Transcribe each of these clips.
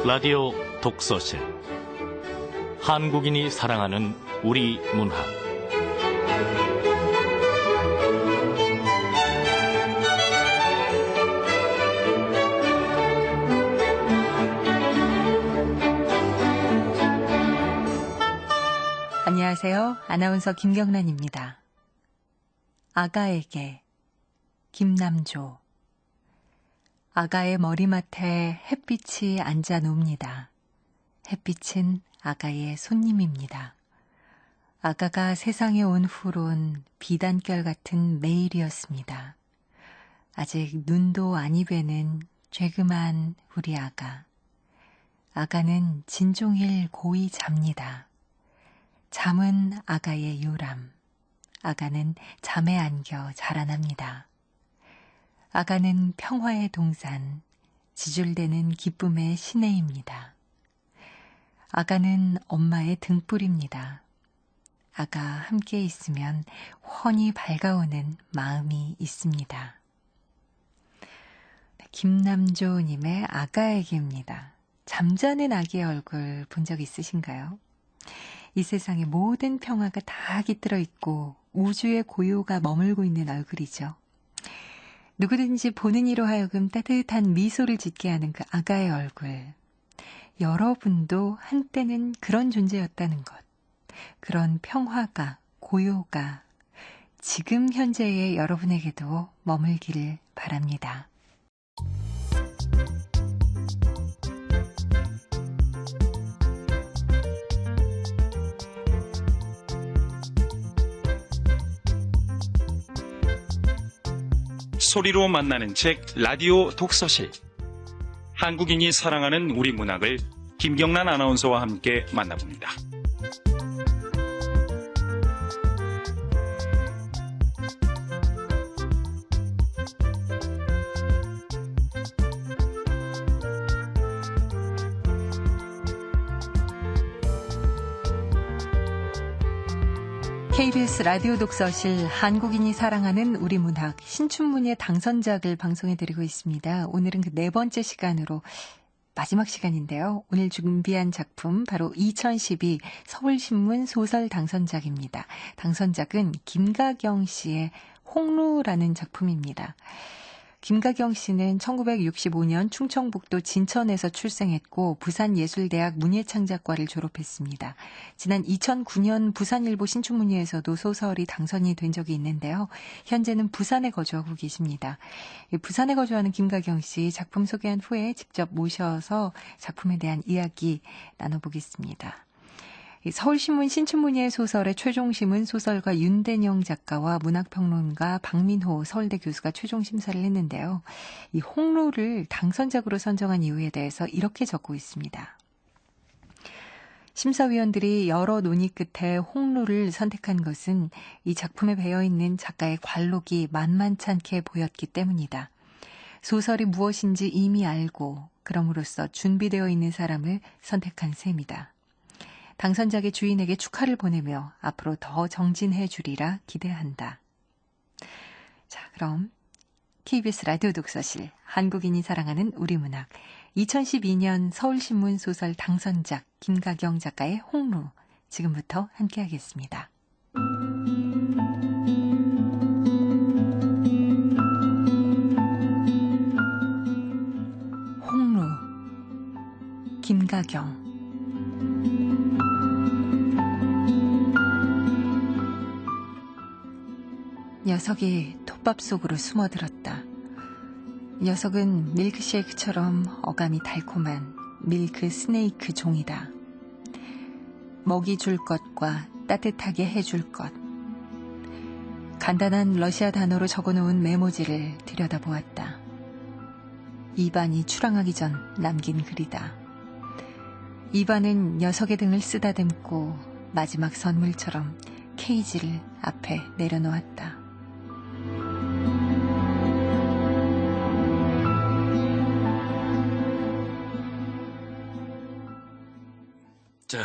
라디오 독서실 한국인이 사랑하는 우리 문학 안녕하세요. 아나운서 김경란입니다. 아가에게 김남조. 아가의 머리맡에 햇빛이 앉아 놉니다. 햇빛은 아가의 손님입니다. 아가가 세상에 온 후론 비단결 같은 매일이었습니다. 아직 눈도 안 입에는 죄그만 우리 아가. 아가는 진종일 고이 잡니다. 잠은 아가의 요람. 아가는 잠에 안겨 자라납니다. 아가는 평화의 동산, 지줄대는 기쁨의 시내입니다. 아가는 엄마의 등불입니다. 아가 함께 있으면 훤히 밝아오는 마음이 있습니다. 김남조님의 아가에게입니다. 잠자는 아기의 얼굴 본 적 있으신가요? 이 세상의 모든 평화가 다 깃들어 있고 우주의 고요가 머물고 있는 얼굴이죠. 누구든지 보는 이로 하여금 따뜻한 미소를 짓게 하는 그 아가의 얼굴. 여러분도 한때는 그런 존재였다는 것. 그런 평화가, 고요가 지금 현재의 여러분에게도 머물기를 바랍니다. 소리로 만나는 책 라디오 독서실. 한국인이 사랑하는 우리 문학을 김경란 아나운서와 함께 만나봅니다. KBS 라디오 독서실 한국인이 사랑하는 우리 문학 신춘문예 당선작을 방송해드리고 있습니다. 오늘은 그 네 번째 시간으로 마지막 시간인데요. 오늘 준비한 작품 바로 2012 서울신문 소설 당선작입니다. 당선작은 김가경 씨의 홍루라는 작품입니다. 김가경 씨는 1965년 충청북도 진천에서 출생했고 부산예술대학 문예창작과를 졸업했습니다. 지난 2009년 부산일보 신춘문예에서도 소설이 당선이 된 적이 있는데요. 현재는 부산에 거주하고 계십니다. 부산에 거주하는 김가경 씨 작품 소개한 후에 직접 모셔서 작품에 대한 이야기 나눠보겠습니다. 서울신문 신춘문예 소설의 최종심은 소설가 윤대영 작가와 문학평론가 박민호 서울대 교수가 최종 심사를 했는데요. 이 홍루를 당선작으로 선정한 이유에 대해서 이렇게 적고 있습니다. 심사위원들이 여러 논의 끝에 홍루를 선택한 것은 이 작품에 배어있는 작가의 관록이 만만찮게 보였기 때문이다. 소설이 무엇인지 이미 알고 그럼으로써 준비되어 있는 사람을 선택한 셈이다. 당선작의 주인에게 축하를 보내며 앞으로 더 정진해 주리라 기대한다. 자, 그럼 KBS 라디오 독서실 한국인이 사랑하는 우리 문학 2012년 서울신문 소설 당선작 김가경 작가의 홍루 지금부터 함께하겠습니다. 홍루 김가경. 녀석이 톱밥 속으로 숨어들었다. 녀석은 밀크쉐이크처럼 어감이 달콤한 밀크 스네이크 종이다. 먹이 줄 것과 따뜻하게 해줄 것. 간단한 러시아 단어로 적어놓은 메모지를 들여다보았다. 이반이 출항하기 전 남긴 글이다. 이반은 녀석의 등을 쓰다듬고 마지막 선물처럼 케이지를 앞에 내려놓았다. 자,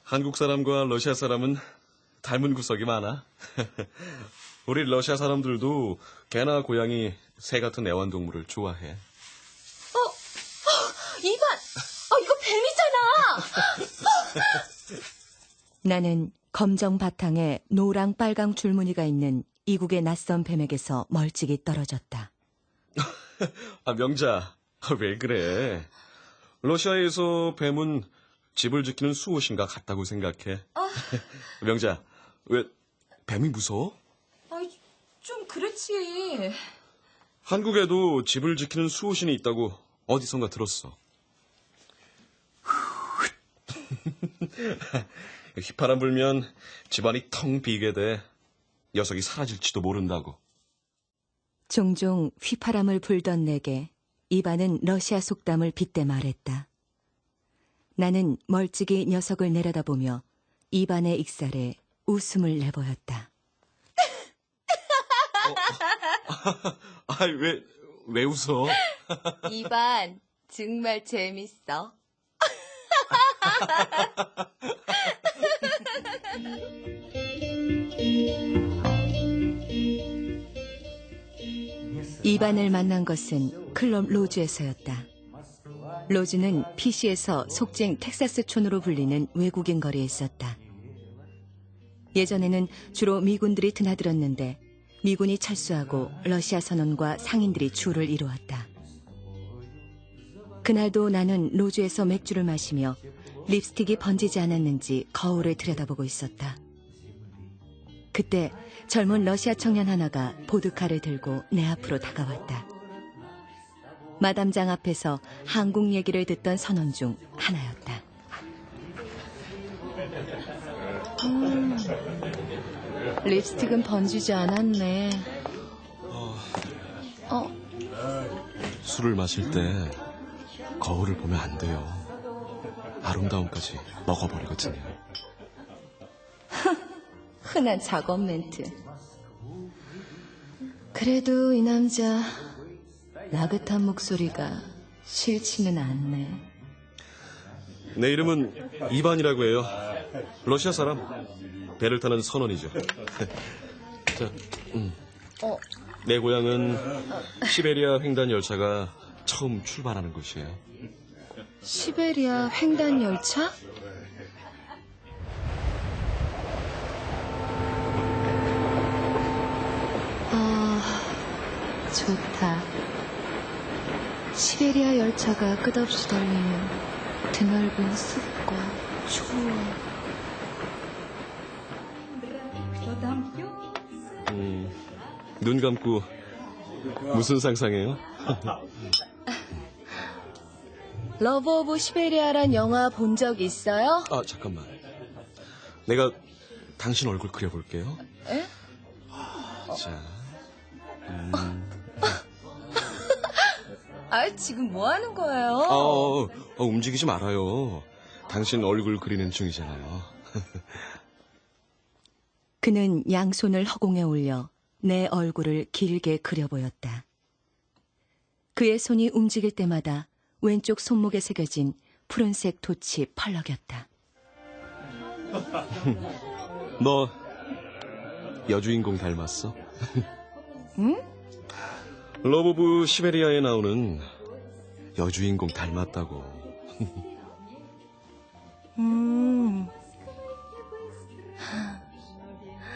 한국 사람과 러시아 사람은 닮은 구석이 많아. 우리 러시아 사람들도 개나 고양이, 새 같은 애완동물을 좋아해. 나는 검정 바탕에 노랑 빨강 줄무늬가 있는 이국의 낯선 뱀에게서 멀찍이 떨어졌다. 명자, 왜 그래? 러시아에서 뱀은 집을 지키는 수호신과 같다고 생각해. 명자, 왜 뱀이 무서워? 좀 그렇지. 한국에도 집을 지키는 수호신이 있다고 어디선가 들었어. 휘파람 불면 집안이 텅 비게 돼. 녀석이 사라질지도 모른다고. 종종 휘파람을 불던 내게 이반은 러시아 속담을 빗대 말했다. 나는 멀찍이 녀석을 내려다보며 이반의 익살에 웃음을 내보였다. 왜 웃어? 이반, 정말 재밌어. 이반을 만난 것은 클럽 로즈에서였다. 로즈는 PC에서 속칭 텍사스촌으로 불리는 외국인 거리에 있었다. 예전에는 주로 미군들이 드나들었는데 미군이 철수하고 러시아 선원과 상인들이 주를 이루었다. 그날도 나는 로즈에서 맥주를 마시며 립스틱이 번지지 않았는지 거울을 들여다보고 있었다. 그때 젊은 러시아 청년 하나가 보드카를 들고 내 앞으로 다가왔다. 마담장 앞에서 한국 얘기를 듣던 선원 중 하나였다. 립스틱은 번지지 않았네. 술을 마실 때 거울을 보면 안 돼요. 아름다움까지 먹어버리거든요. 흔한 작업 멘트. 그래도 이 남자 나긋한 목소리가 싫지는 않네. 내 이름은 이반이라고 해요. 러시아 사람. 배를 타는 선원이죠. 자, 내 고향은 시베리아 횡단 열차가 처음 출발하는 곳이에요. 시베리아 횡단 열차? 좋다. 시베리아 열차가 끝없이 달리는 드넓은 숲과 추워. 눈 감고 무슨 상상해요? 러브 오브 시베리아란 영화 본 적 있어요? 잠깐만. 내가 당신 얼굴 그려볼게요. 에? 자. 지금 뭐 하는 거예요? 움직이지 말아요. 당신 얼굴 그리는 중이잖아요. 그는 양손을 허공에 올려 내 얼굴을 길게 그려 보였다. 그의 손이 움직일 때마다 왼쪽 손목에 새겨진 푸른색 돛이 펄럭였다. 너 여주인공 닮았어? 응? 러브 오브 시베리아에 나오는 여주인공 닮았다고.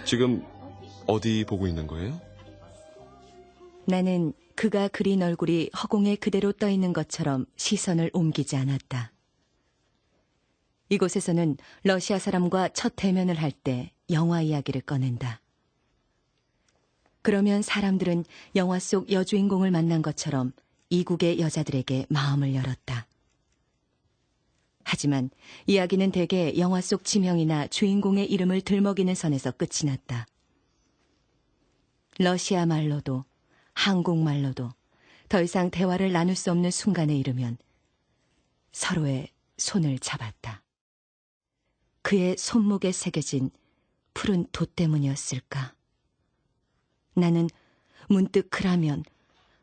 지금 어디 보고 있는 거예요? 나는 그가 그린 얼굴이 허공에 그대로 떠 있는 것처럼 시선을 옮기지 않았다. 이곳에서는 러시아 사람과 첫 대면을 할 때 영화 이야기를 꺼낸다. 그러면 사람들은 영화 속 여주인공을 만난 것처럼 이국의 여자들에게 마음을 열었다. 하지만 이야기는 대개 영화 속 지명이나 주인공의 이름을 들먹이는 선에서 끝이 났다. 러시아 말로도 한국말로도 더 이상 대화를 나눌 수 없는 순간에 이르면 서로의 손을 잡았다. 그의 손목에 새겨진 푸른 돛 때문이었을까? 나는 문득 그라면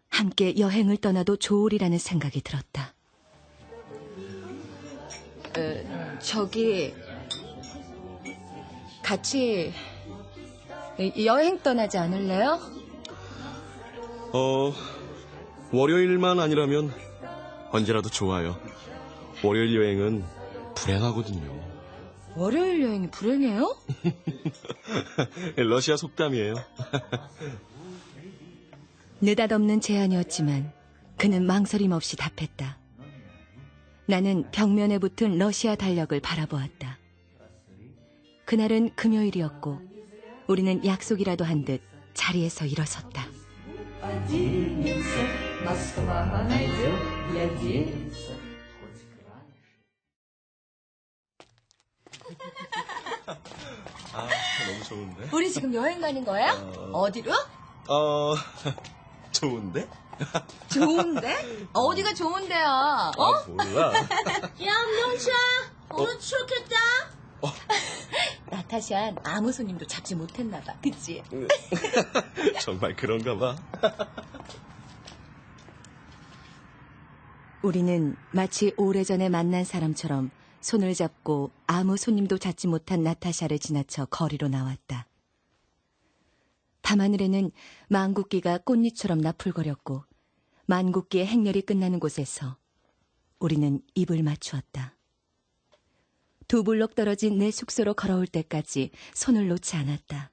함께 여행을 떠나도 좋으리라는 생각이 들었다. 저기 같이 여행 떠나지 않을래요? 월요일만 아니라면 언제라도 좋아요. 월요일 여행은 불행하거든요. 월요일 여행이 불행해요? 러시아 속담이에요. 느닷없는 제안이었지만 그는 망설임 없이 답했다. 나는 벽면에 붙은 러시아 달력을 바라보았다. 그날은 금요일이었고 우리는 약속이라도 한 듯 자리에서 일어섰다. 너무 좋은데? 우리 지금 여행 가는 거야? 어디로? 좋은데? 좋은데? 어디가 좋은데요? 몰라. 야, 명차! 오늘 추억했다? 나타샤는 아무 손님도 잡지 못했나 봐. 그치? 정말 그런가 봐. 우리는 마치 오래전에 만난 사람처럼 손을 잡고 아무 손님도 잡지 못한 나타샤를 지나쳐 거리로 나왔다. 밤하늘에는 망국기가 꽃잎처럼 나풀거렸고 만국기의 행렬이 끝나는 곳에서 우리는 입을 맞추었다. 2블록 떨어진 내 숙소로 걸어올 때까지 손을 놓지 않았다.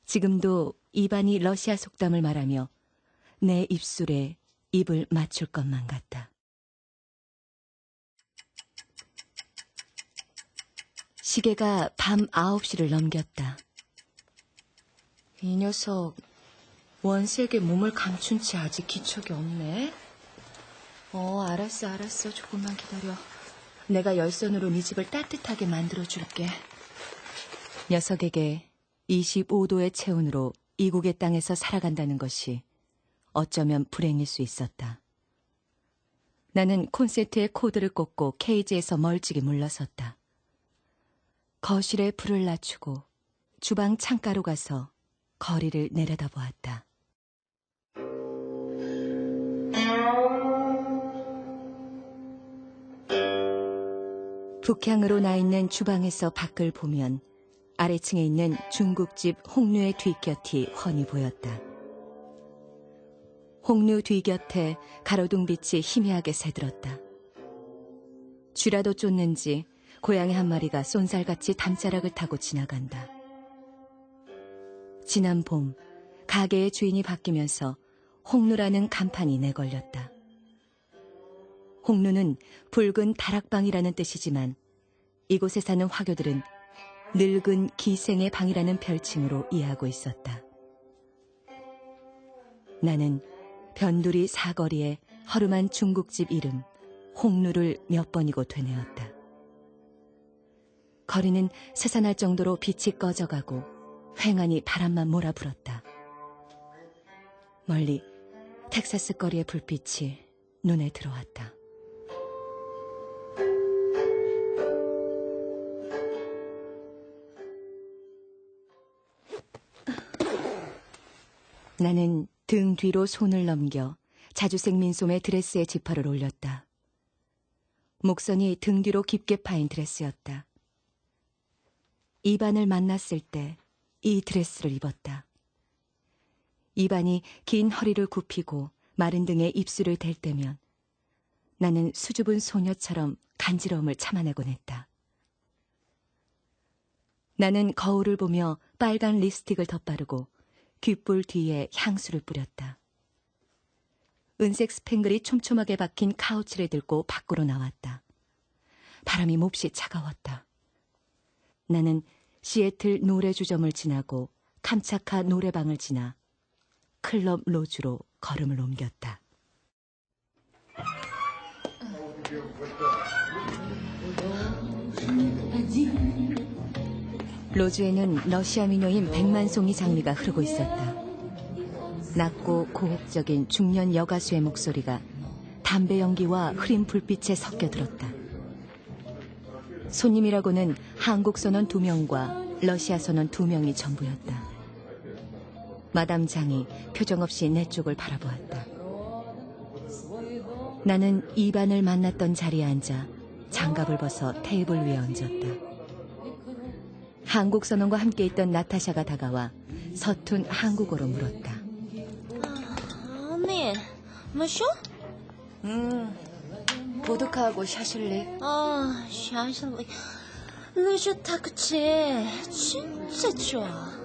지금도 이반이 러시아 속담을 말하며 내 입술에 입을 맞출 것만 같다. 시계가 밤 9시를 넘겼다. 이 녀석 원색에 몸을 감춘 채 아직 기척이 없네. 알았어. 조금만 기다려. 내가 열선으로 네 집을 따뜻하게 만들어줄게. 녀석에게 25도의 체온으로 이국의 땅에서 살아간다는 것이 어쩌면 불행일 수 있었다. 나는 콘센트에 코드를 꽂고 케이지에서 멀찍이 물러섰다. 거실에 불을 낮추고 주방 창가로 가서 거리를 내려다보았다. 북향으로 나 있는 주방에서 밖을 보면 아래층에 있는 중국집 홍류의 뒷곁이 훤히 보였다. 홍류 뒤곁에 가로등 빛이 희미하게 새들었다. 쥐라도 쫓는지 고양이 한 마리가 쏜살같이 담자락을 타고 지나간다. 지난 봄 가게의 주인이 바뀌면서 홍루라는 간판이 내걸렸다. 홍루는 붉은 다락방이라는 뜻이지만 이곳에 사는 화교들은 늙은 기생의 방이라는 별칭으로 이해하고 있었다. 나는 변두리 사거리에 허름한 중국집 이름 홍루를 몇 번이고 되뇌었다. 거리는 쇠산할 정도로 빛이 꺼져가고 휑하니 바람만 몰아불었다. 멀리 텍사스 거리의 불빛이 눈에 들어왔다. 나는 등 뒤로 손을 넘겨 자주색 민소매 드레스의 지퍼를 올렸다. 목선이 등 뒤로 깊게 파인 드레스였다. 이반을 만났을 때 이 드레스를 입었다. 이반이 긴 허리를 굽히고 마른 등에 입술을 댈 때면 나는 수줍은 소녀처럼 간지러움을 참아내곤 했다. 나는 거울을 보며 빨간 립스틱을 덧바르고 귓볼 뒤에 향수를 뿌렸다. 은색 스팽글이 촘촘하게 박힌 카우치를 들고 밖으로 나왔다. 바람이 몹시 차가웠다. 나는 시애틀 노래주점을 지나고 캄차카 노래방을 지나 클럽 로즈로 걸음을 옮겼다. 로즈에는 러시아 민요인 백만송이 장미가 흐르고 있었다. 낮고 고혹적인 중년 여가수의 목소리가 담배 연기와 흐린 불빛에 섞여 들었다. 손님이라고는 한국 선원 2명과 러시아 선원 2명이 전부였다. 마담 장이 표정 없이 내 쪽을 바라보았다. 나는 이반을 만났던 자리에 앉아 장갑을 벗어 테이블 위에 얹었다. 한국 선원과 함께 있던 나타샤가 다가와 서툰 한국어로 물었다. 언니, 뭐 쇼? 보드카하고 샤실리. 아, 샤실리. 루슈타, 그치? 진짜 좋아.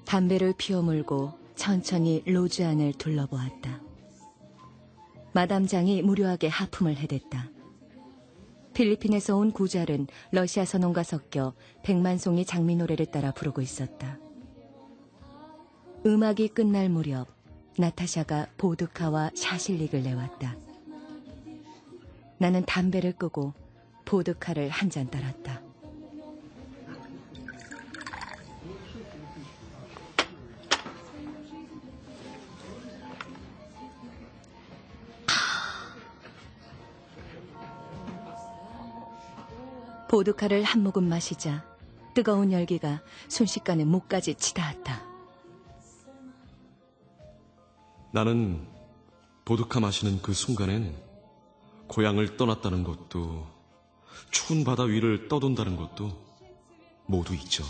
담배를 피워 물고 천천히 로즈 안을 둘러보았다. 마담장이 무료하게 하품을 해댔다. 필리핀에서 온 구잘은 러시아 선원과 섞여 백만송이 장미 노래를 따라 부르고 있었다. 음악이 끝날 무렵 나타샤가 보드카와 샤실릭을 내왔다. 나는 담배를 끄고 보드카를 한 잔 따랐다. 보드카를 한 모금 마시자 뜨거운 열기가 순식간에 목까지 치닿았다. 나는 보드카 마시는 그 순간엔 고향을 떠났다는 것도 추운 바다 위를 떠돈다는 것도 모두 잊죠.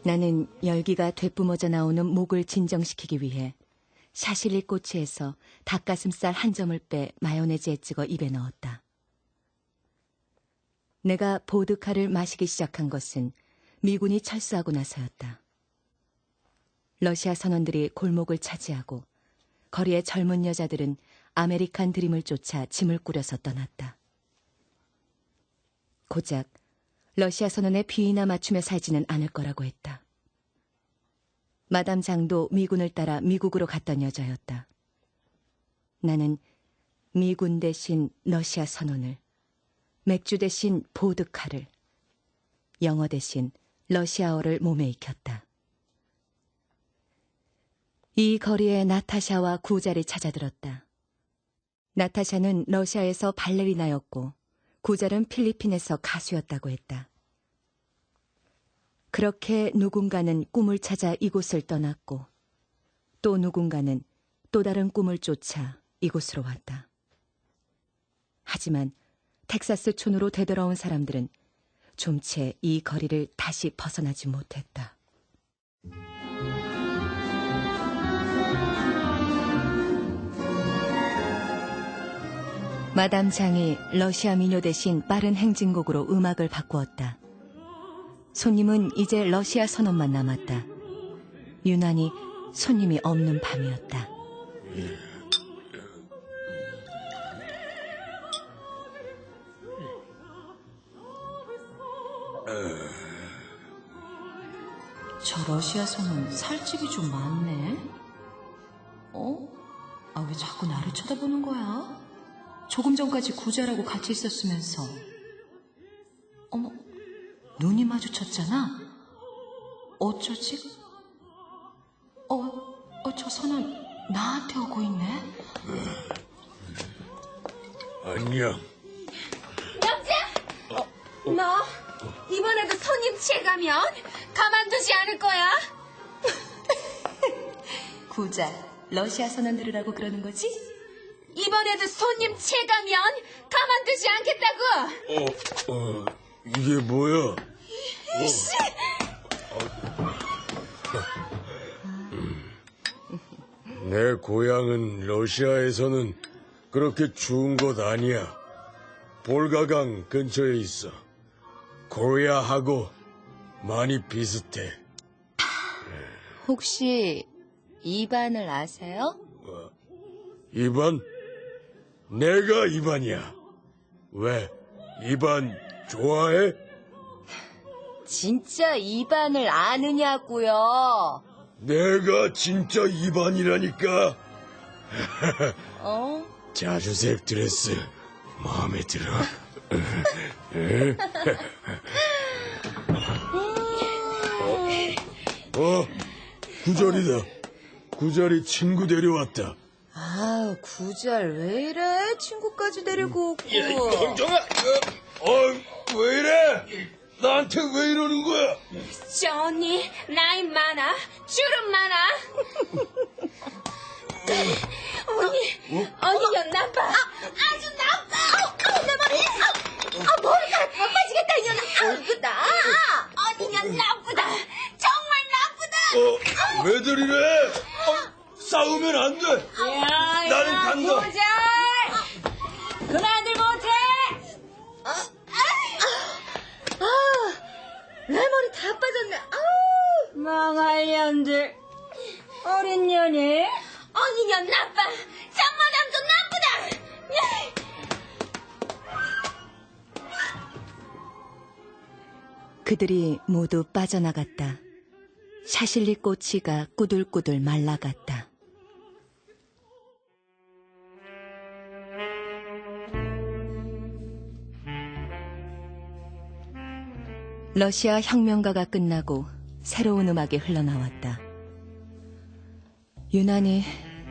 나는 열기가 되뿜어져 나오는 목을 진정시키기 위해 샤실리 꼬치에서 닭가슴살 한 점을 빼 마요네즈에 찍어 입에 넣었다. 내가 보드카를 마시기 시작한 것은 미군이 철수하고 나서였다. 러시아 선원들이 골목을 차지하고 거리의 젊은 여자들은 아메리칸 드림을 쫓아 짐을 꾸려서 떠났다. 고작 러시아 선원의 비위나 맞추며 살지는 않을 거라고 했다. 마담 장도 미군을 따라 미국으로 갔던 여자였다. 나는 미군 대신 러시아 선원을, 맥주 대신 보드카를, 영어 대신 러시아어를 몸에 익혔다. 이 거리에 나타샤와 구잘이 찾아들었다. 나타샤는 러시아에서 발레리나였고 구잘은 필리핀에서 가수였다고 했다. 그렇게 누군가는 꿈을 찾아 이곳을 떠났고 또 누군가는 또 다른 꿈을 쫓아 이곳으로 왔다. 하지만 텍사스 촌으로 되돌아온 사람들은 좀채 이 거리를 다시 벗어나지 못했다. 마담 장이 러시아 민요 대신 빠른 행진곡으로 음악을 바꾸었다. 손님은 이제 러시아 선원만 남았다. 유난히 손님이 없는 밤이었다. 저 러시아 선원 살집이 좀 많네. 왜 자꾸 나를 쳐다보는 거야? 조금 전까지 구잘하고 같이 있었으면서. 어머, 눈이 마주쳤잖아. 어쩌지? 저 선원 나한테 오고 있네. 안녕. 너 이번에도 손님 취해가면 가만두지 않을 거야. 구잘, 러시아 선원들이라고 그러는 거지? 이번에도 손님 취해가면 가만두지 않겠다고. 이게 뭐야? 내 고향은 러시아에서는 그렇게 추운 곳 아니야. 볼가강 근처에 있어. 코리아하고 많이 비슷해. 혹시 이반을 아세요? 이반? 내가 이반이야. 왜? 이반 좋아해? 진짜 이반을 아느냐고요. 내가 진짜 이반이라니까. 어? 자주색 드레스 마음에 들어. 구절이다. 구절이 친구 데려왔다. 구잘 왜 이래? 친구까지 데리고 오고. 형정아, 왜 이래? 나한테 왜 이러는 거야? 저 언니 나이 많아, 주름 많아. 언니 년 나빠. 아주 나빠. 내 머리. 뭐? 왜들이래? 싸우면 안 돼. 나는 간다. 고잘! 그만들 못해! 내 머리 다 빠졌네. 아우. 망할 년들. 어린 년이? 어린 년 나빠. 장마담도 나쁘다. 그들이 모두 빠져나갔다. 샤실리 꼬치가 꾸들꾸들 말라갔다. 러시아 혁명가가 끝나고 새로운 음악이 흘러나왔다. 유난히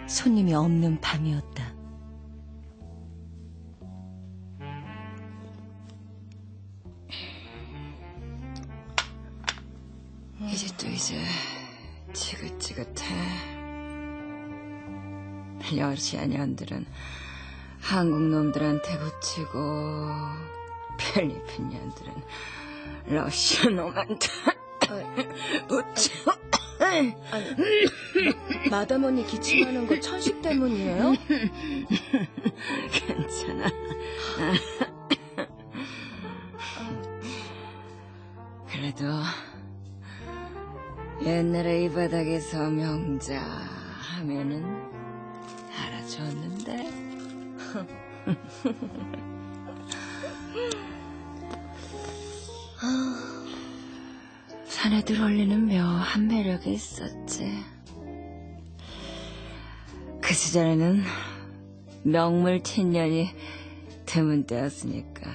손님이 없는 밤이었다. 이제 지긋지긋해. 러시아 년들은 한국 놈들한테 붙이고 필리핀 년들은 러시아 놈한테 붙이고. 마담언니 기침하는 거 천식 때문이에요? 괜찮아. 그래도 옛날에 이 바닥에서 명자 하면은 알아줬는데. 사내들 올리는 묘한 매력이 있었지. 그 시절에는 명물 친년이 드문 때였으니까.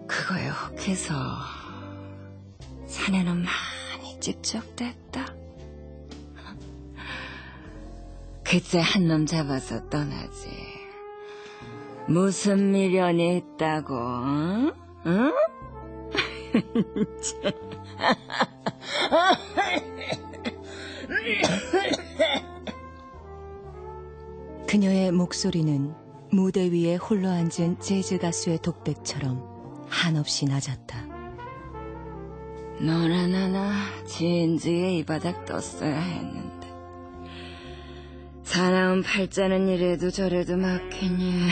그거에 혹해서 사내는 많이 찝쩍댔다. 그때 한 놈 잡아서 떠나지. 무슨 미련이 있다고, 응? 그녀의 목소리는 무대 위에 홀로 앉은 재즈 가수의 독백처럼 한없이 낮았다. 너나 나나 진지에 이 바닥 떴어야 했는데. 사나운 팔자는 이래도 저래도 막히니.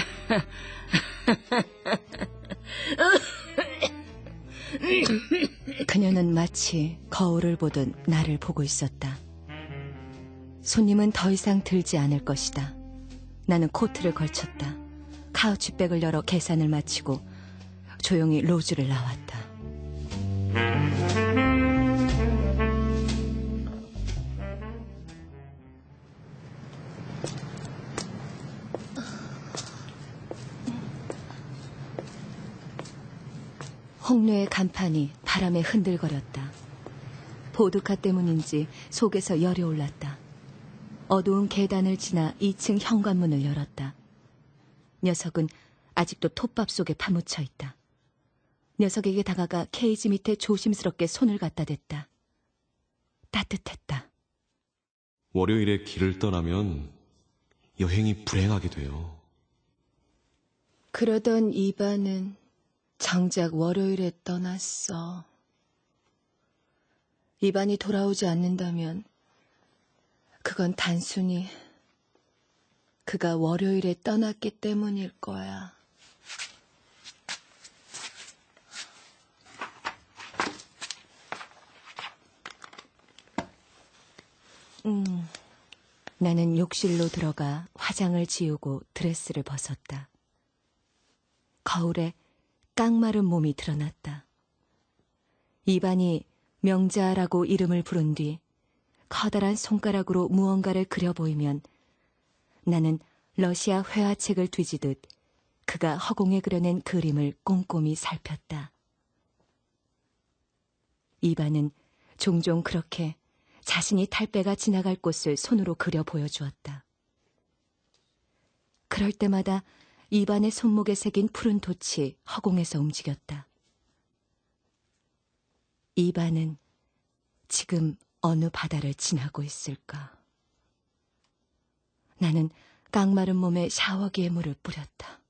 그녀는 마치 거울을 보듯 나를 보고 있었다. 손님은 더 이상 들지 않을 것이다. 나는 코트를 걸쳤다. 카우치백을 열어 계산을 마치고 조용히 로즈를 나왔다. 홍로의 간판이 바람에 흔들거렸다. 보드카 때문인지 속에서 열이 올랐다. 어두운 계단을 지나 2층 현관문을 열었다. 녀석은 아직도 톱밥 속에 파묻혀 있다. 녀석에게 다가가 케이지 밑에 조심스럽게 손을 갖다 댔다. 따뜻했다. 월요일에 길을 떠나면 여행이 불행하게 돼요. 그러던 이반은 정작 월요일에 떠났어. 이반이 돌아오지 않는다면 그건 단순히 그가 월요일에 떠났기 때문일 거야. 나는 욕실로 들어가 화장을 지우고 드레스를 벗었다. 거울에 깡마른 몸이 드러났다. 이반이 명자라고 이름을 부른 뒤 커다란 손가락으로 무언가를 그려 보이면 나는 러시아 회화책을 뒤지듯 그가 허공에 그려낸 그림을 꼼꼼히 살폈다. 이반은 종종 그렇게 자신이 탈배가 지나갈 곳을 손으로 그려 보여주었다. 그럴 때마다 이반의 손목에 새긴 푸른 돛이 허공에서 움직였다. 이반은 지금 어느 바다를 지나고 있을까? 나는 깡마른 몸에 샤워기에 물을 뿌렸다.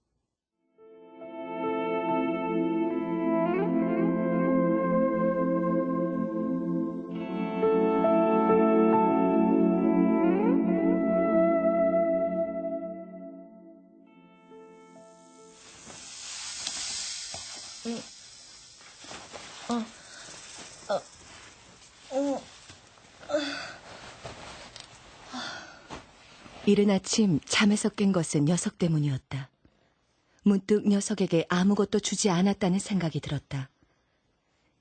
이른 아침 잠에서 깬 것은 녀석 때문이었다. 문득 녀석에게 아무것도 주지 않았다는 생각이 들었다.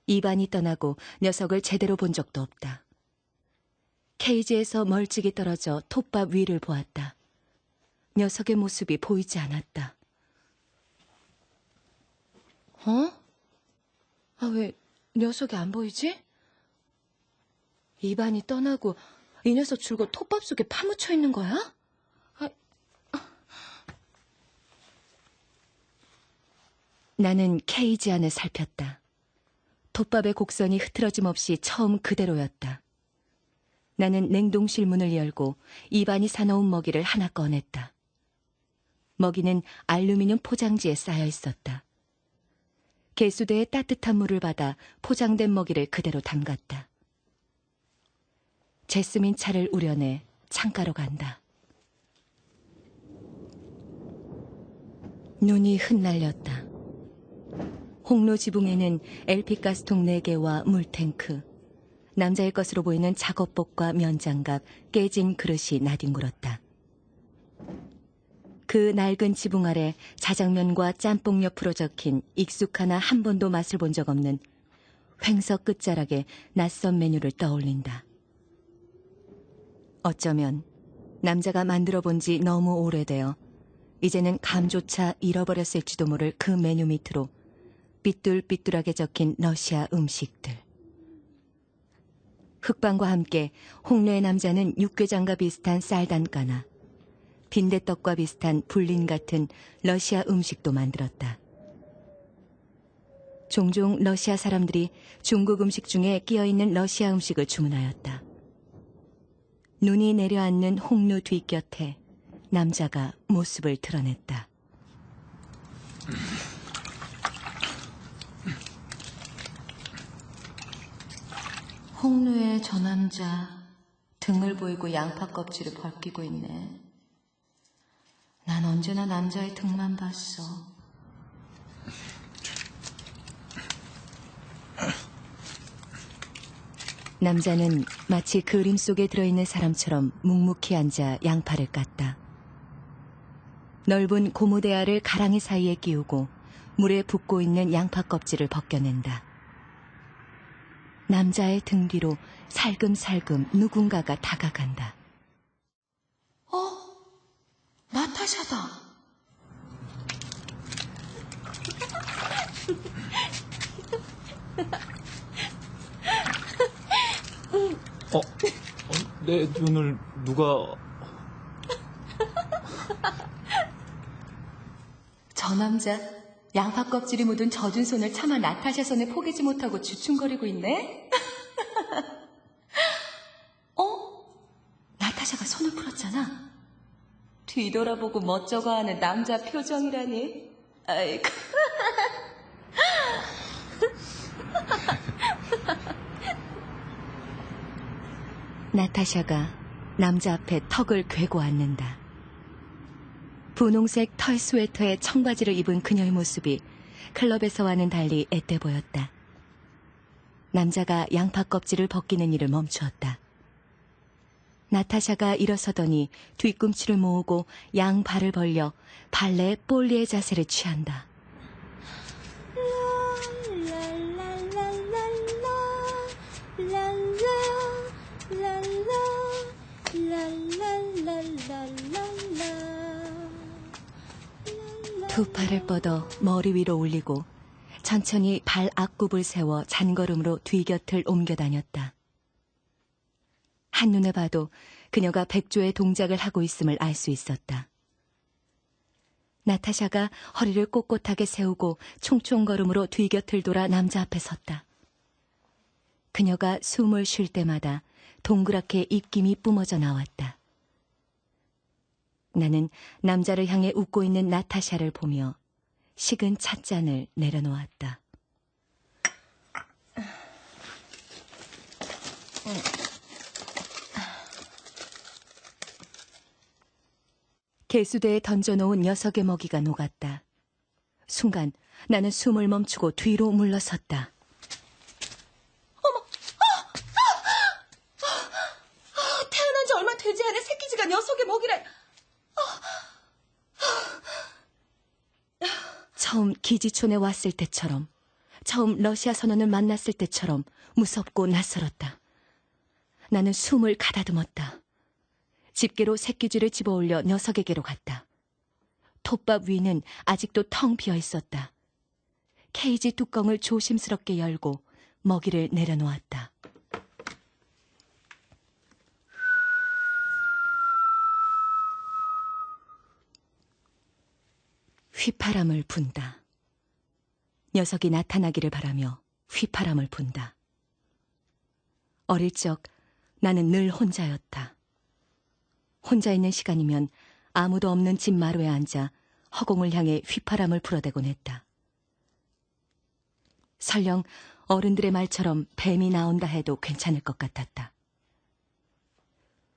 이반이 떠나고 녀석을 제대로 본 적도 없다. 케이지에서 멀찍이 떨어져 톱밥 위를 보았다. 녀석의 모습이 보이지 않았다. 왜 녀석이 안 보이지? 이반이 떠나고 이 녀석 줄곧 톱밥 속에 파묻혀 있는 거야? 나는 케이지 안을 살폈다. 톱밥의 곡선이 흐트러짐 없이 처음 그대로였다. 나는 냉동실 문을 열고 이반이 사놓은 먹이를 하나 꺼냈다. 먹이는 알루미늄 포장지에 쌓여 있었다. 개수대에 따뜻한 물을 받아 포장된 먹이를 그대로 담갔다. 제스민 차를 우려내 창가로 간다. 눈이 흩날렸다. 홍로 지붕에는 LP가스통 4개와 물탱크, 남자의 것으로 보이는 작업복과 면장갑, 깨진 그릇이 나뒹굴었다. 그 낡은 지붕 아래 자장면과 짬뽕 옆으로 적힌 익숙하나 한 번도 맛을 본 적 없는 횡석 끝자락에 낯선 메뉴를 떠올린다. 어쩌면 남자가 만들어 본 지 너무 오래되어 이제는 감조차 잃어버렸을지도 모를 그 메뉴 밑으로 삐뚤삐뚤하게 적힌 러시아 음식들. 흑방과 함께 홍로의 남자는 육개장과 비슷한 쌀단가나 빈대떡과 비슷한 불린 같은 러시아 음식도 만들었다. 종종 러시아 사람들이 중국 음식 중에 끼어있는 러시아 음식을 주문하였다. 눈이 내려앉는 홍로 뒷곁에 남자가 모습을 드러냈다. 홍로의 저 남자 등을 보이고 양파 껍질을 벗기고 있네. 난 언제나 남자의 등만 봤어. 남자는 마치 그림 속에 들어있는 사람처럼 묵묵히 앉아 양파를 깠다. 넓은 고무대야를 가랑이 사이에 끼우고 물에 붓고 있는 양파 껍질을 벗겨낸다. 남자의 등 뒤로 살금살금 누군가가 다가간다. 나타샤다. 내 눈을 누가... 저 남자 양파 껍질이 묻은 젖은 손을 차마 나타샤 손에 포개지 못하고 주춤거리고 있네. 나타샤가 손을 풀었잖아. 뒤돌아보고 멋쩍어하는 남자 표정이라니. 아이고. 나타샤가 남자 앞에 턱을 괴고 앉는다. 분홍색 털 스웨터에 청바지를 입은 그녀의 모습이 클럽에서와는 달리 앳돼 보였다. 남자가 양파 껍질을 벗기는 일을 멈추었다. 나타샤가 일어서더니 뒤꿈치를 모으고 양 발을 벌려 발레 볼리의 자세를 취한다. 두 팔을 뻗어 머리 위로 올리고 천천히 발 앞굽을 세워 잔걸음으로 뒤 곁을 옮겨 다녔다. 한눈에 봐도 그녀가 백조의 동작을 하고 있음을 알 수 있었다. 나타샤가 허리를 꼿꼿하게 세우고 총총걸음으로 뒤 곁을 돌아 남자 앞에 섰다. 그녀가 숨을 쉴 때마다 동그랗게 입김이 뿜어져 나왔다. 나는 남자를 향해 웃고 있는 나타샤를 보며 식은 찻잔을 내려놓았다. 개수대에 던져놓은 녀석의 먹이가 녹았다. 순간 나는 숨을 멈추고 뒤로 물러섰다. 태어난 지 얼마 되지 않은 새끼쥐가 녀석의 먹이라. 처음 기지촌에 왔을 때처럼, 처음 러시아 선원을 만났을 때처럼 무섭고 낯설었다. 나는 숨을 가다듬었다. 집게로 새끼줄을 집어올려 녀석에게로 갔다. 톱밥 위는 아직도 텅 비어 있었다. 케이지 뚜껑을 조심스럽게 열고 먹이를 내려놓았다. 휘파람을 분다. 녀석이 나타나기를 바라며 휘파람을 분다. 어릴 적 나는 늘 혼자였다. 혼자 있는 시간이면 아무도 없는 집 마루에 앉아 허공을 향해 휘파람을 불어대곤 했다. 설령 어른들의 말처럼 뱀이 나온다 해도 괜찮을 것 같았다.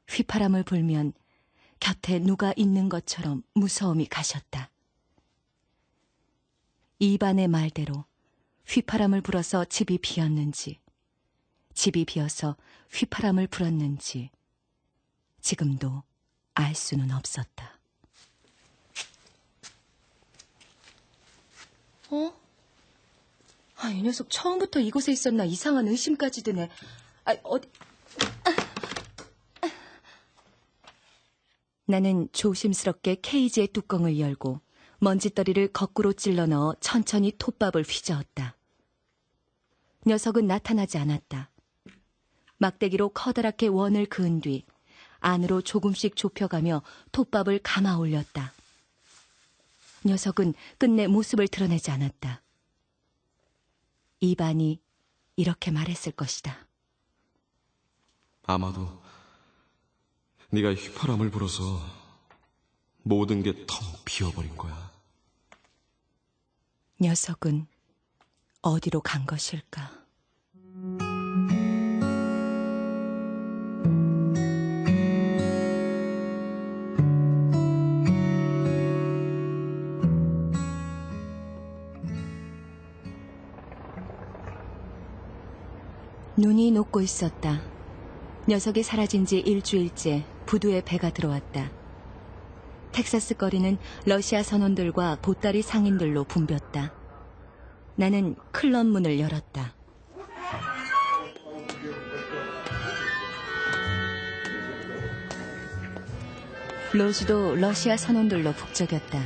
휘파람을 불면 곁에 누가 있는 것처럼 무서움이 가셨다. 이반의 말대로 휘파람을 불어서 집이 비었는지, 집이 비어서 휘파람을 불었는지 지금도 알 수는 없었다. 이 녀석 처음부터 이곳에 있었나 이상한 의심까지 드네. 어디... 나는 조심스럽게 케이지의 뚜껑을 열고 먼지떨이를 거꾸로 찔러 넣어 천천히 톱밥을 휘저었다. 녀석은 나타나지 않았다. 막대기로 커다랗게 원을 그은 뒤 안으로 조금씩 좁혀가며 톱밥을 감아 올렸다. 녀석은 끝내 모습을 드러내지 않았다. 이반이 이렇게 말했을 것이다. 아마도 네가 휘파람을 불어서 모든 게 텅 비어버린 거야. 녀석은 어디로 간 것일까? 눈이 녹고 있었다. 녀석이 사라진 지 일주일째 부두에 배가 들어왔다. 텍사스 거리는 러시아 선원들과 보따리 상인들로 붐볐다. 나는 클럽 문을 열었다. 로즈도 러시아 선원들로 북적였다.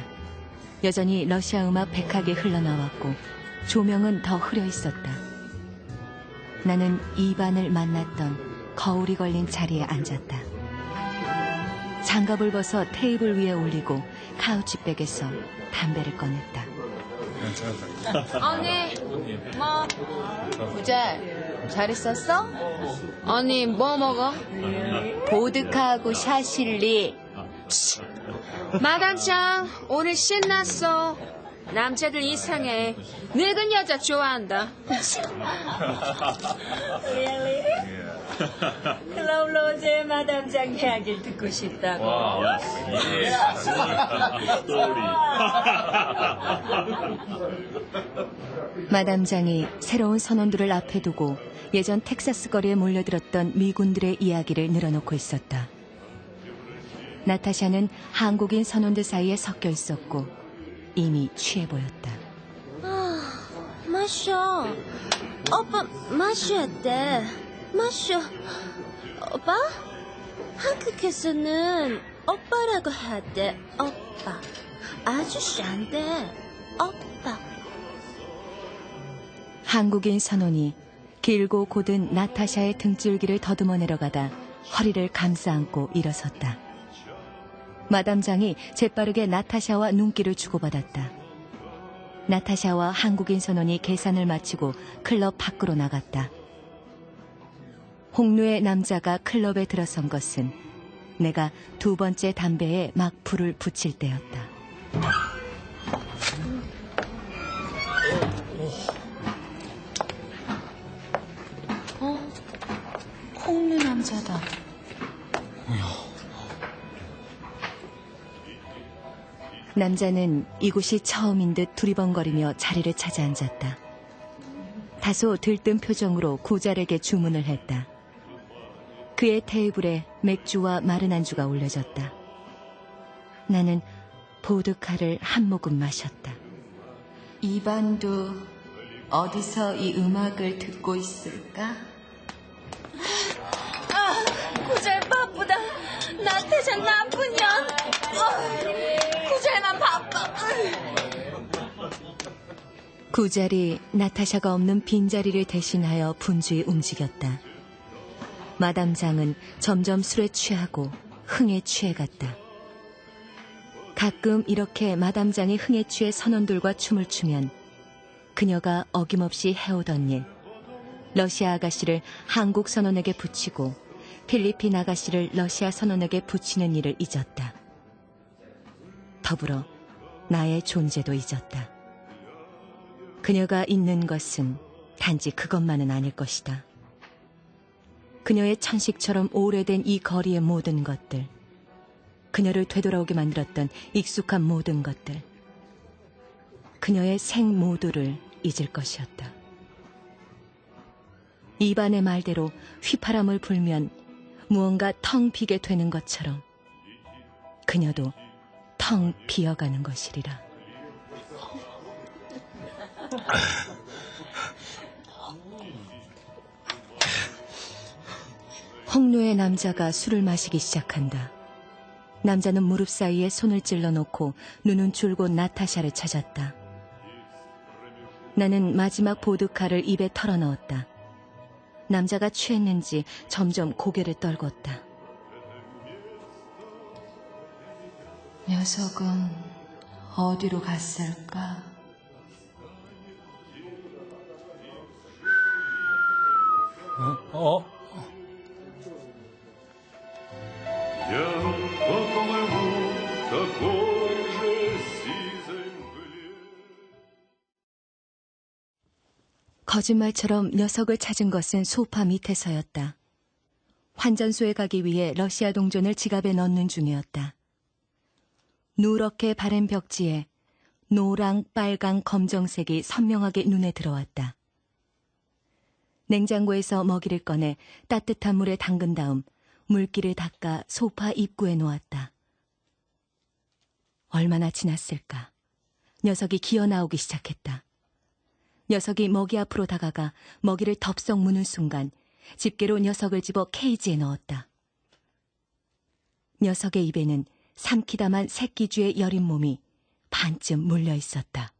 여전히 러시아 음악 백하게 흘러나왔고 조명은 더 흐려 있었다. 나는 이반을 만났던 거울이 걸린 자리에 앉았다. 장갑을 벗어 테이블 위에 올리고 카우치백에서 담배를 꺼냈다. 언니, 뭐? 구잘 잘 있었어? 언니, 뭐 먹어? 보드카하고 샤실리. 마담짱, 오늘 신났어. 남자들 이상해. 늙은 여자 좋아한다. 클럽 로즈의 마담장 이야기를 듣고 싶다고. 마담장이 새로운 선원들을 앞에 두고 예전 텍사스 거리에 몰려들었던 미군들의 이야기를 늘어놓고 있었다. 나타샤는 한국인 선원들 사이에 섞여 있었고 이미 취해 보였다. 마셔. 오빠 마셔야 돼. 마셔. 오빠? 한국에서는 오빠라고 해야 돼. 오빠. 아저씨 안 돼. 오빠. 한국인 선원이 길고 곧은 나타샤의 등줄기를 더듬어 내려가다 허리를 감싸 안고 일어섰다. 마담장이 재빠르게 나타샤와 눈길을 주고받았다. 나타샤와 한국인 선원이 계산을 마치고 클럽 밖으로 나갔다. 홍루의 남자가 클럽에 들어선 것은 내가 두 번째 담배에 막 불을 붙일 때였다. 홍루 남자다. 남자는 이곳이 처음인 듯 두리번거리며 자리를 찾아 앉았다. 다소 들뜬 표정으로 구잘에게 주문을 했다. 그의 테이블에 맥주와 마른 안주가 올려졌다. 나는 보드카를 한 모금 마셨다. 이반도 어디서 이 음악을 듣고 있을까? 구잘 바쁘다. 나태샤 나쁜 년. 구잘만 바빠. 구잘이 나타샤가 없는 빈자리를 대신하여 분주히 움직였다. 마담장은 점점 술에 취하고 흥에 취해갔다. 가끔 이렇게 마담장이 흥에 취해 선원들과 춤을 추면 그녀가 어김없이 해오던 일, 러시아 아가씨를 한국 선원에게 붙이고 필리핀 아가씨를 러시아 선원에게 붙이는 일을 잊었다. 더불어 나의 존재도 잊었다. 그녀가 잊는 것은 단지 그것만은 아닐 것이다. 그녀의 천식처럼 오래된 이 거리의 모든 것들, 그녀를 되돌아오게 만들었던 익숙한 모든 것들, 그녀의 생 모두를 잊을 것이었다. 이반의 말대로 휘파람을 불면 무언가 텅 비게 되는 것처럼 그녀도 텅 비어가는 것이리라. 홍루의 남자가 술을 마시기 시작한다. 남자는 무릎 사이에 손을 찔러 놓고 눈은 줄곧 나타샤를 찾았다. 나는 마지막 보드카를 입에 털어넣었다. 남자가 취했는지 점점 고개를 떨궜다. 녀석은 어디로 갔을까? 거짓말처럼 녀석을 찾은 것은 소파 밑에서였다. 환전소에 가기 위해 러시아 동전을 지갑에 넣는 중이었다. 누렇게 바른 벽지에 노랑, 빨강, 검정색이 선명하게 눈에 들어왔다. 냉장고에서 먹이를 꺼내 따뜻한 물에 담근 다음 물기를 닦아 소파 입구에 놓았다. 얼마나 지났을까? 녀석이 기어나오기 시작했다. 녀석이 먹이 앞으로 다가가 먹이를 덥석 무는 순간 집게로 녀석을 집어 케이지에 넣었다. 녀석의 입에는 삼키다만 새끼쥐의 여린 몸이 반쯤 물려 있었다.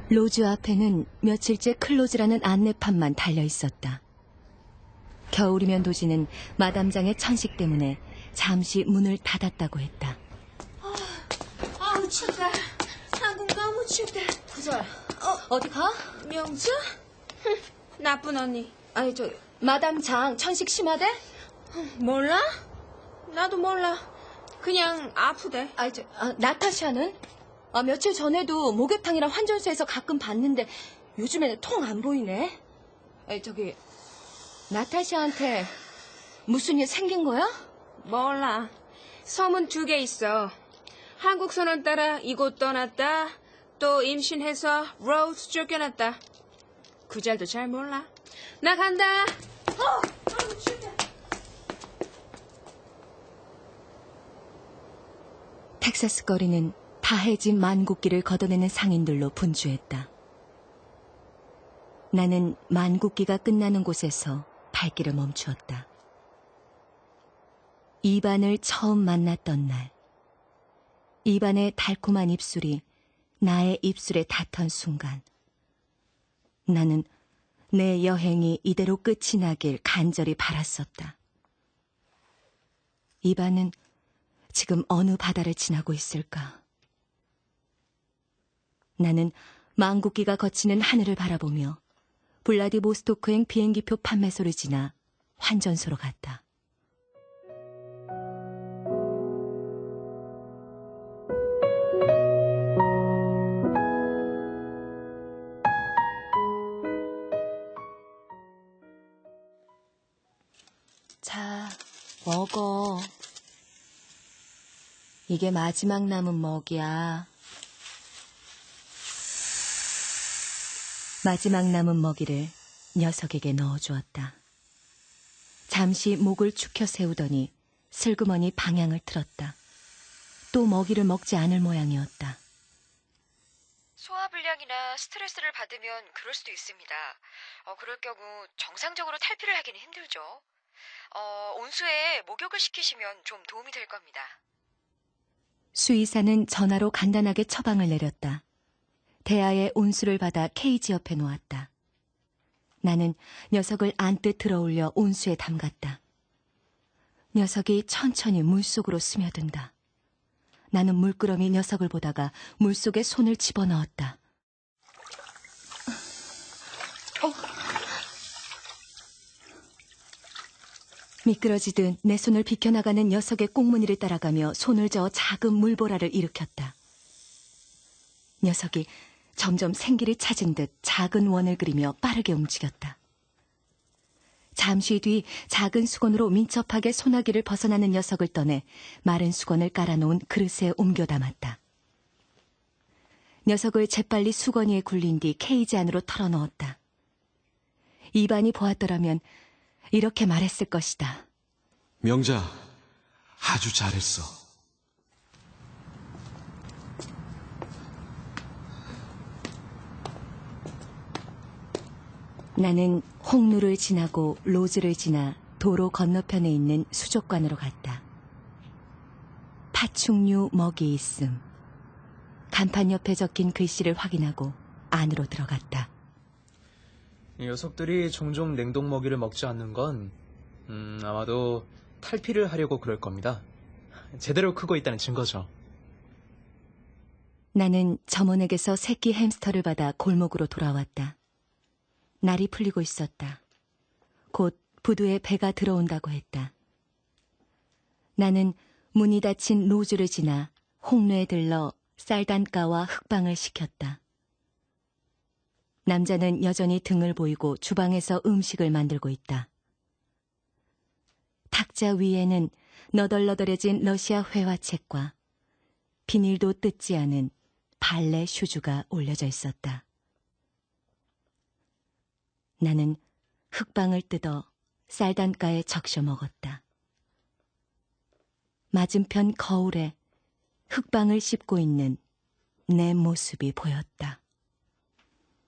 로즈 앞에는 며칠째 클로즈라는 안내판만 달려 있었다. 겨울이면 도지는 마담장의 천식 때문에 잠시 문을 닫았다고 했다. 아우 춥다. 한국 너무 춥다. 구절, 어디 가? 명주? 나쁜 언니. 아니, 마담장 천식 심하대? 몰라? 나도 몰라. 그냥 아프대. 나타샤는? 며칠 전에도 목욕탕이랑 환전소에서 가끔 봤는데 요즘에는 통 안 보이네. 나타샤한테 무슨 일 생긴 거야? 몰라. 소문 2개 있어. 한국 선원 따라 이곳 떠났다. 또 임신해서 로즈 쫓겨났다. 구잘도 잘 몰라. 나 간다. 텍사스 거리는 다해진 만국기를 걷어내는 상인들로 분주했다. 나는 만국기가 끝나는 곳에서 발길을 멈추었다. 이반을 처음 만났던 날, 이반의 달콤한 입술이 나의 입술에 닿던 순간, 나는 내 여행이 이대로 끝이 나길 간절히 바랐었다. 이반은 지금 어느 바다를 지나고 있을까? 나는 만국기가 거치는 하늘을 바라보며 블라디보스토크행 비행기표 판매소를 지나 환전소로 갔다. 자, 먹어. 이게 마지막 남은 먹이야. 마지막 남은 먹이를 녀석에게 넣어주었다. 잠시 목을 축혀 세우더니 슬그머니 방향을 틀었다. 또 먹이를 먹지 않을 모양이었다. 소화불량이나 스트레스를 받으면 그럴 수도 있습니다. 그럴 경우 정상적으로 탈피를 하기는 힘들죠. 온수에 목욕을 시키시면 좀 도움이 될 겁니다. 수의사는 전화로 간단하게 처방을 내렸다. 대야에 온수를 받아 케이지 옆에 놓았다. 나는 녀석을 안뜻 들어올려 온수에 담갔다. 녀석이 천천히 물속으로 스며든다. 나는 물끄러미 녀석을 보다가 물속에 손을 집어넣었다. 미끄러지듯 내 손을 비켜나가는 녀석의 꽁무니를 따라가며 손을 저어 작은 물보라를 일으켰다. 녀석이 점점 생기를 찾은 듯 작은 원을 그리며 빠르게 움직였다. 잠시 뒤 작은 수건으로 민첩하게 소나기를 벗어나는 녀석을 떠내 마른 수건을 깔아놓은 그릇에 옮겨 담았다. 녀석을 재빨리 수건 위에 굴린 뒤 케이지 안으로 털어넣었다. 이반이 보았더라면 이렇게 말했을 것이다. 명자, 아주 잘했어. 나는 홍루를 지나고 로즈를 지나 도로 건너편에 있는 수족관으로 갔다. 파충류 먹이 있음. 간판 옆에 적힌 글씨를 확인하고 안으로 들어갔다. 이 녀석들이 종종 냉동 먹이를 먹지 않는 건 아마도 탈피를 하려고 그럴 겁니다. 제대로 크고 있다는 증거죠. 나는 점원에게서 새끼 햄스터를 받아 골목으로 돌아왔다. 날이 풀리고 있었다. 곧 부두에 배가 들어온다고 했다. 나는 문이 닫힌 로즈를 지나 홍루에 들러 쌀단가와 흑빵을 시켰다. 남자는 여전히 등을 보이고 주방에서 음식을 만들고 있다. 탁자 위에는 너덜너덜해진 러시아 회화책과 비닐도 뜯지 않은 발레 슈즈가 올려져 있었다. 나는 흑빵을 뜯어 쌀단가에 적셔 먹었다. 맞은편 거울에 흑빵을 씹고 있는 내 모습이 보였다.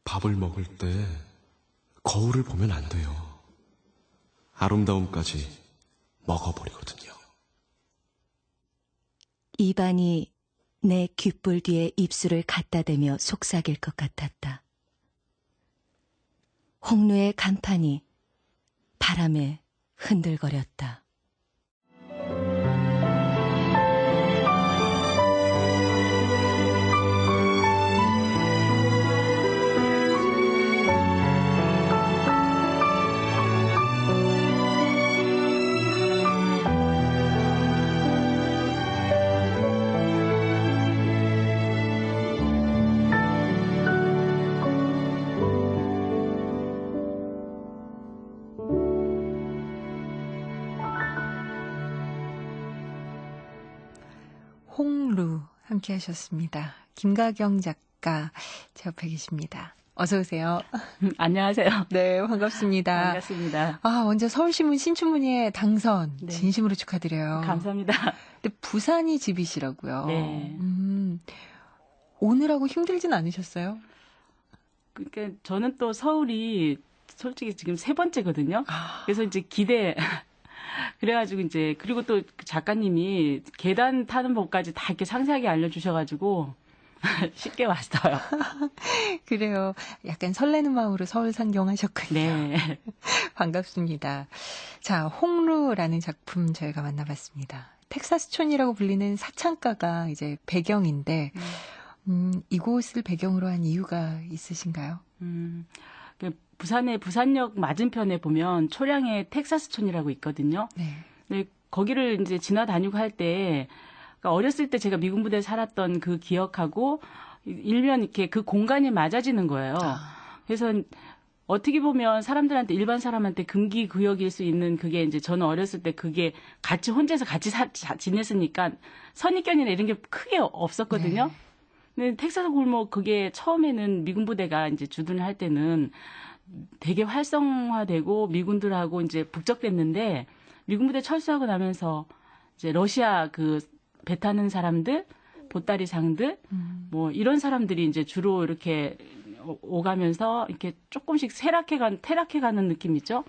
밥을 먹을 때 거울을 보면 안 돼요. 아름다움까지 먹어버리거든요. 이반이 내 귓불 뒤에 입술을 갖다 대며 속삭일 것 같았다. 홍루의 간판이 바람에 흔들거렸다. 홍루 함께 하셨습니다. 김가경 작가 제 옆에 계십니다. 어서 오세요. 안녕하세요. 네, 반갑습니다. 반갑습니다. 먼저 서울신문 신춘문예 당선 네. 진심으로 축하드려요. 감사합니다. 근데 부산이 집이시라고요. 네. 오늘하고 힘들진 않으셨어요? 그러니까 저는 또 서울이 솔직히 지금 3번째거든요. 그래서 이제 그래가지고 이제 그리고 또 작가님이 계단 타는 법까지 다 이렇게 상세하게 알려주셔가지고 쉽게 왔어요. 그래요. 약간 설레는 마음으로 서울 상경하셨군요. 네. 반갑습니다. 자, 홍루라는 작품 저희가 만나봤습니다. 텍사스촌이라고 불리는 사창가가 이제 배경인데 이곳을 배경으로 한 이유가 있으신가요? 부산의 부산역 맞은편에 보면 초량의 텍사스촌이라고 있거든요. 네. 네, 거기를 이제 지나다니고 할 때, 그러니까 어렸을 때 제가 미군 부대에 살았던 그 기억하고 일면 이렇게 그 공간이 맞아지는 거예요. 그래서 어떻게 보면 사람들한테 일반 사람한테 금기 구역일 수 있는 그게 이제 저는 어렸을 때 그게 같이 혼자서 같이 지냈으니까 선입견이나 이런 게 크게 없었거든요. 네. 근데 텍사스 골목 그게 처음에는 미군 부대가 이제 주둔을 할 때는 되게 활성화되고 미군들하고 이제 북적댔는데 미군 부대 철수하고 나면서 이제 러시아 그 배 타는 사람들, 보따리상들, 뭐 이런 사람들이 이제 주로 이렇게 오가면서 이렇게 조금씩 퇴락해가는 느낌이죠.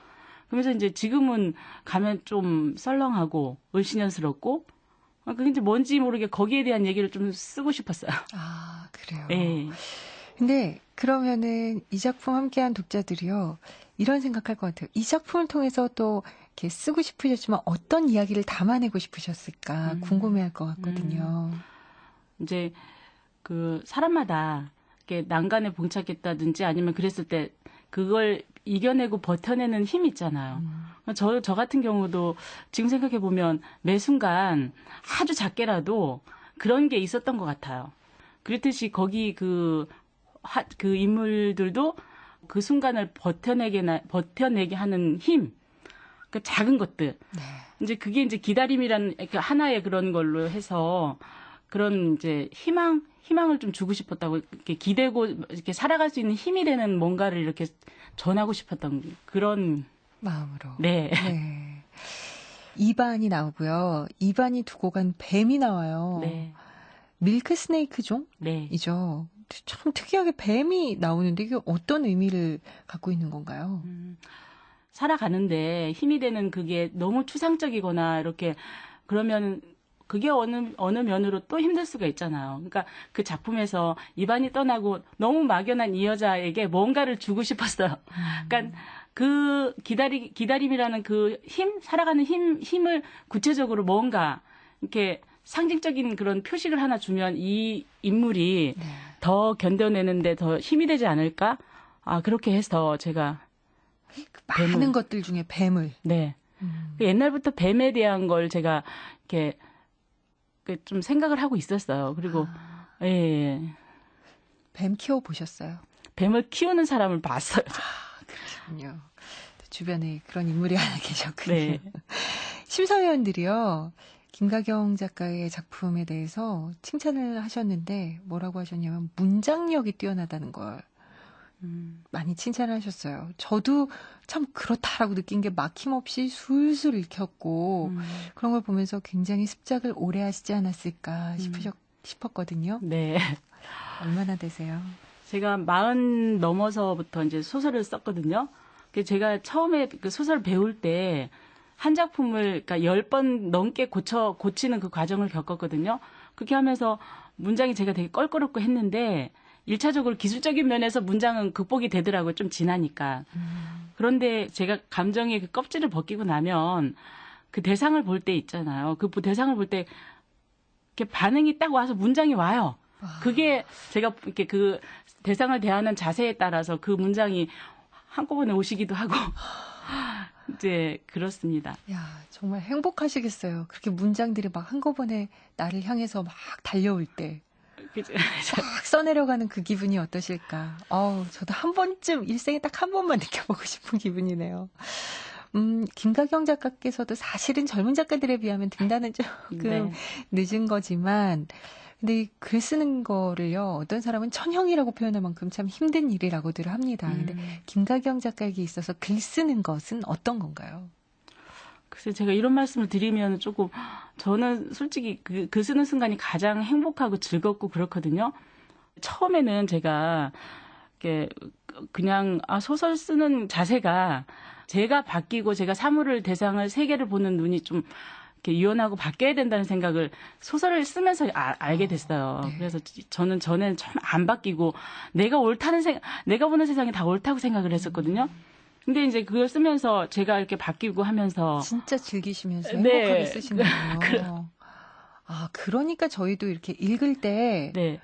그러면서 이제 지금은 가면 좀 썰렁하고 을씨년스럽고, 그게 이제 뭔지 모르게 거기에 대한 얘기를 좀 쓰고 싶었어요. 아, 그래요. 네. 근데 그러면은 이 작품 함께한 독자들이요, 이런 생각할 것 같아요. 이 작품을 통해서 또 이렇게 쓰고 싶으셨지만 어떤 이야기를 담아내고 싶으셨을까 궁금해할 것 같거든요. 이제 그 사람마다 이렇게 난간에 봉착했다든지 아니면 그랬을 때 그걸 이겨내고 버텨내는 힘 있잖아요. 저 같은 경우도 지금 생각해 보면 매 순간 아주 작게라도 그런 게 있었던 것 같아요. 그렇듯이 거기 그 인물들도 그 순간을 버텨내게 하는 힘, 그 작은 것들. 네. 이제 그게 이제 기다림이라는 하나의 그런 걸로 해서 그런 이제 희망을 좀 주고 싶었다고, 이렇게 기대고 이렇게 살아갈 수 있는 힘이 되는 뭔가를 이렇게 전하고 싶었던 그런 마음으로. 네. 네. 이반이 나오고요. 이반이 두고 간 뱀이 나와요. 네. 밀크 스네이크 종이죠. 네. 참 특이하게 뱀이 나오는데 이게 어떤 의미를 갖고 있는 건가요? 살아가는데 힘이 되는 그게 너무 추상적이거나 이렇게 그러면 그게 어느 면으로 또 힘들 수가 있잖아요. 그러니까 그 작품에서 이반이 떠나고 너무 막연한 이 여자에게 뭔가를 주고 싶었어요. 그러니까 그 기다림이라는 그 살아가는 힘을 구체적으로 뭔가 이렇게 상징적인 그런 표식을 하나 주면 이 인물이 네. 더 견뎌내는데 더 힘이 되지 않을까? 아, 그렇게 해서 제가 많은 것들 중에 뱀을. 네. 옛날부터 뱀에 대한 걸 제가 이렇게 좀 생각을 하고 있었어요. 그리고 예. 뱀 키워 보셨어요? 뱀을 키우는 사람을 봤어요. 그렇군요. 주변에 그런 인물이 하나 계셨군요. 네. 심사위원들이요, 김가경 작가의 작품에 대해서 칭찬을 하셨는데 뭐라고 하셨냐면 문장력이 뛰어나다는 걸 많이 칭찬을 하셨어요. 저도 참 그렇다라고 느낀 게 막힘없이 술술 읽혔고 그런 걸 보면서 굉장히 습작을 오래 하시지 않았을까 싶었거든요. 네. 얼마나 되세요? 제가 40 넘어서부터 이제 소설을 썼거든요. 제가 처음에 그 소설 배울 때 한 작품을 그러니까 10번 넘게 고치는 그 과정을 겪었거든요. 그렇게 하면서 문장이 제가 되게 껄끄럽고 했는데 1차적으로 기술적인 면에서 문장은 극복이 되더라고요. 좀 지나니까. 그런데 제가 감정의 그 껍질을 벗기고 나면 그 대상을 볼 때 있잖아요. 그 대상을 볼 때 이렇게 반응이 딱 와서 문장이 와요. 그게 제가 이렇게 그 대상을 대하는 자세에 따라서 그 문장이 한꺼번에 오시기도 하고 이제 그렇습니다. 야, 정말 행복하시겠어요. 그렇게 문장들이 막 한꺼번에 나를 향해서 막 달려올 때. 싹 써내려가는 그 기분이 어떠실까. 저도 한 번쯤 일생에 딱 한 번만 느껴보고 싶은 기분이네요. 김가경 작가께서도 사실은 젊은 작가들에 비하면 등단은 조금 네. 늦은 거지만, 근데 이 글 쓰는 거를요, 어떤 사람은 천형이라고 표현할 만큼 참 힘든 일이라고들 합니다. 근데 김가경 작가에게 있어서 글 쓰는 것은 어떤 건가요? 글쎄, 제가 이런 말씀을 드리면 조금, 저는 솔직히 글 쓰는 순간이 가장 행복하고 즐겁고 그렇거든요. 처음에는 제가, 이렇게, 그냥, 소설 쓰는 자세가 제가 바뀌고 제가 사물을, 대상을, 세계를 보는 눈이 좀, 이렇게 유연하고 바뀌어야 된다는 생각을 소설을 쓰면서 알게 됐어요. 네. 그래서 저는 전에는 좀 안 바뀌고, 내가 보는 세상이 다 옳다고 생각을 했었거든요. 근데 이제 그걸 쓰면서 제가 이렇게 바뀌고 하면서 진짜 즐기시면서 네. 행복하게 쓰시는군요. 그러니까 저희도 이렇게 읽을 때 네.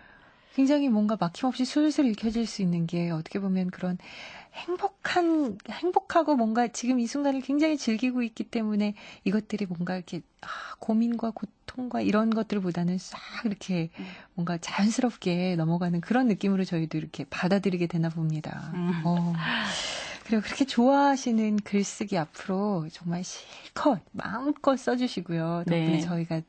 굉장히 뭔가 막힘없이 술술 읽혀질 수 있는 게 어떻게 보면 그런 행복하고 뭔가 지금 이 순간을 굉장히 즐기고 있기 때문에 이것들이 뭔가 이렇게 고민과 고통과 이런 것들보다는 싹 이렇게 뭔가 자연스럽게 넘어가는 그런 느낌으로 저희도 이렇게 받아들이게 되나 봅니다. 그리고 그렇게 좋아하시는 글쓰기 앞으로 정말 실컷 마음껏 써주시고요. 덕분에 네.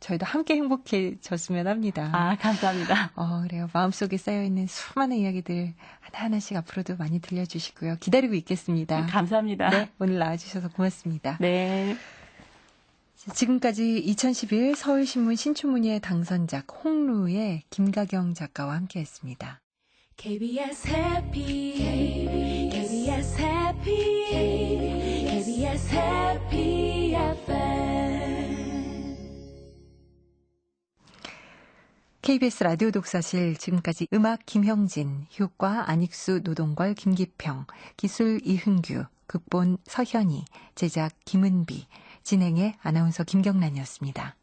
저희도 함께 행복해졌으면 합니다. 감사합니다. 그래요. 마음속에 쌓여있는 수많은 이야기들 하나하나씩 앞으로도 많이 들려주시고요. 기다리고 있겠습니다. 감사합니다. 네, 오늘 나와주셔서 고맙습니다. 네. 지금까지 2011 서울신문 신춘문예 당선작 홍루의 김가경 작가와 함께했습니다. KBS 해피 KBS 해피 KBS 해피 FM KBS 라디오 독서실 지금까지 음악 김형진, 효과 안익수, 노동걸, 김기평, 기술 이흥규, 극본 서현희, 제작 김은비, 진행의 아나운서 김경란이었습니다.